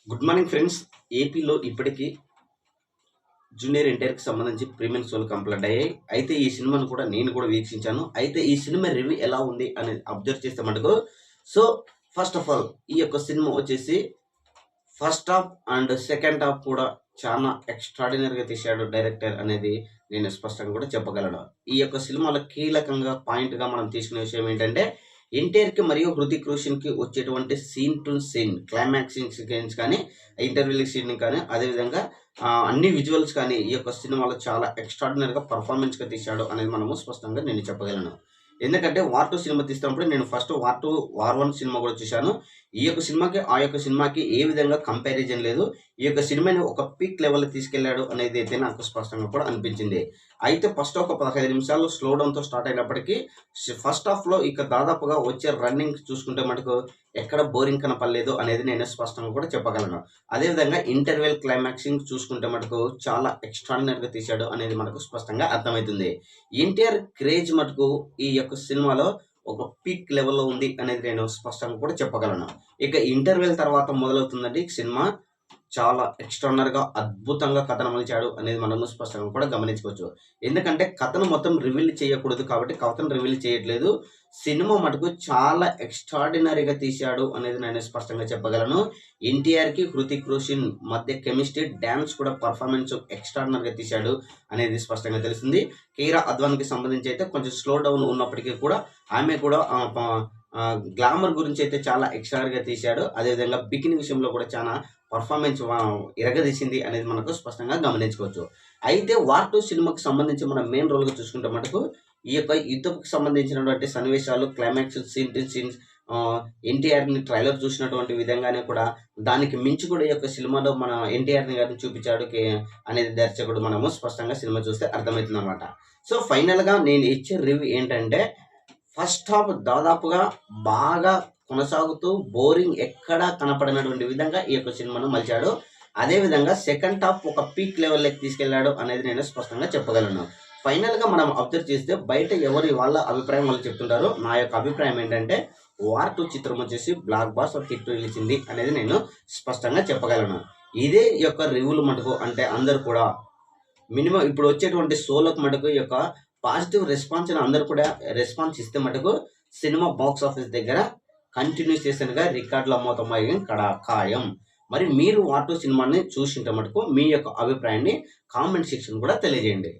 Good morning friends. ఏపీలో ఇప్పటికీ junior ఎన్టీఆర్కి సంబంధించి ప్రీమియం షోలు కంప్లీట్ అయ్యాయి. అయితే ఈ సినిమాను కూడా నేను కూడా వీక్షించాను. అయితే ఈ సినిమా రివ్యూ ఎలా ఉంది అనేది అబ్జర్వ్ చేస్తే మటుకు సో ఫస్ట్ ఆఫ్ ఆల్ ఈ యొక్క సినిమా వచ్చేసి first half and second half కూడా చాలా ఎక్స్ట్రాడినరీగా తీశాడు డైరెక్టర్ అనేది నేను స్పష్టంగా కూడా చెప్పగలను. ఈ యొక్క సినిమాలో కీలకంగా పాయింట్గా మనం తీసుకునే విషయం ఏంటంటే ఎన్టీఆర్కి మరియు హృతిక్ రోషన్కి వచ్చేటువంటి సీన్ టు సీన్ క్లైమాక్సింగ్ సీక్వెన్స్ కానీ ఇంటర్వ్యూలింగ్ సీన్ కానీ అదేవిధంగా అన్ని విజువల్స్ కానీ ఈ యొక్క సినిమాలో చాలా ఎక్స్ట్రాడినరీగా పర్ఫార్మెన్స్గా తీశాడు అనేది మనము స్పష్టంగా నేను చెప్పగలను. ఎందుకంటే వార్ 2 సినిమా తీస్తున్నప్పుడు నేను ఫస్ట్ వార్ 2 వార్ 1 సినిమా కూడా చూశాను. ఈ యొక్క సినిమాకి ఆ యొక్క సినిమాకి ఏ విధంగా కంపారిజన్ లేదు. ఈ యొక్క సినిమాని ఒక పీక్ లెవెల్‌లో తీసుకెళ్లాడు అనేది అయితే నాకు స్పష్టంగా కూడా అనిపించింది. అయితే ఫస్ట్ ఒక 15 నిమిషాలు స్లో డౌన్‌తో స్టార్ట్ అయినప్పటికీ ఫస్ట్ హాఫ్‌లో ఇక దాదాపుగా వచ్చే రన్నింగ్ చూసుకుంటే మటుకు ఎక్కడ బోరింగ్ కనపడలేదు అనేది నేను స్పష్టంగా కూడా చెప్పగలను. అదేవిధంగా ఇంటర్వెల్ క్లైమాక్సింగ్ చూసుకుంటే మటుకు చాలా ఎక్స్ట్రాడినరీగా తీశాడు అనేది మనకు స్పష్టంగా అర్థమవుతుంది. ఎన్టీఆర్ క్రేజ్ మటుకు ఈ యొక్క సినిమాలో ఒక పీక్ లెవెల్‌లో ఉంది అనేది నేను స్పష్టంగా కూడా చెప్పగలను. ఇక ఇంటర్వెల్ తర్వాత మొదలవుతుందండి సినిమా. చాలా ఎక్స్ట్రార్డినరీగా అద్భుతంగా కథను మలిచాడు అనేది మనము స్పష్టంగా కూడా గమనించుకోవచ్చు. ఎందుకంటే కథను మొత్తం రివీల్ చేయకూడదు కాబట్టి కథను రివీల్ చేయట్లేదు. సినిమా మటుకు చాలా ఎక్స్ట్రార్డినరీగా తీశాడు అనేది నేను స్పష్టంగా చెప్పగలను. ఎన్టీఆర్‌కి హృతిక్ రోషన్ మధ్య కెమిస్ట్రీ, డాన్స్ కూడా పర్ఫార్మెన్స్ ఎక్స్ట్రార్డినరీగా తీశాడు అనేది స్పష్టంగా తెలిసింది. కీరా అద్వానికి సంబంధించి అయితే కొంచెం స్లో డౌన్ ఉన్నప్పటికీ కూడా ఆమె కూడా గ్లామర్ గురించి అయితే చాలా ఎక్స్ట్రాగా తీశాడు. అదేవిధంగా బికినీ విషయంలో కూడా చాలా పర్ఫార్మెన్స్ ఇరగదీసింది అనేది మనకు స్పష్టంగా గమనించుకోవచ్చు. అయితే వార్ 2 సినిమాకి సంబంధించి మనం మెయిన్ రోల్‌గా చూసుకుంటే మటుకు ఈ యొక్క యుద్ధంకి సంబంధించినటువంటి సన్నివేశాలు, క్లైమాక్స్ సీన్ టు సీన్స్ ఎన్టీఆర్‌ని ట్రైలర్ చూసినటువంటి విధంగానే కూడా దానికి మించి కూడా ఈ యొక్క సినిమాలో మన ఎన్టీఆర్‌ని గారిని చూపించాడు అనేది దర్శకుడు మనము స్పష్టంగా సినిమా చూస్తే అర్థమవుతుందన్నమాట. సో ఫైనల్‌గా నేను ఇచ్చే రివ్యూ ఏంటంటే ఫస్ట్ హాఫ్ దాదాపుగా బాగా కొనసాగుతూ బోరింగ్ ఎక్కడా కనపడినటువంటి విధంగా ఈ యొక్క సినిమాను మలిచాడు. అదేవిధంగా సెకండ్ హాఫ్ ఒక పీక్ లెవెల్‌లోకి తీసుకెళ్లాడు అనేది నేను స్పష్టంగా చెప్పగలను. ఫైనల్‌గా మనం అబ్జర్వ్ చేస్తే బయట ఎవరి వాళ్ళ అభిప్రాయం వాళ్ళు చెప్తుంటారు. నా యొక్క అభిప్రాయం ఏంటంటే వార్ 2 చిత్రం వచ్చేసి బ్లాక్ బాస్టర్ హిట్ నిలిచింది అనేది నేను స్పష్టంగా చెప్పగలను. ఇదే యొక్క రివ్యూలు మటుకు అంటే అందరూ కూడా మినిమం ఇప్పుడు వచ్చేటువంటి షోలకు మటుకు ఈ యొక్క పాజిటివ్ రెస్పాన్స్‌ని అందరూ కూడా రెస్పాన్స్ ఇస్తే మటుకు సినిమా బాక్స్ ఆఫీస్ దగ్గర కంటిన్యూయేషన్‌గా రికార్డుల మోతమయ్యడం ఖాయం. మరి మీరు వార్ 2 సినిమాని చూసింటే మటుకు మీ యొక్క అభిప్రాయాన్ని కామెంట్ సెక్షన్ కూడా తెలియజేయండి.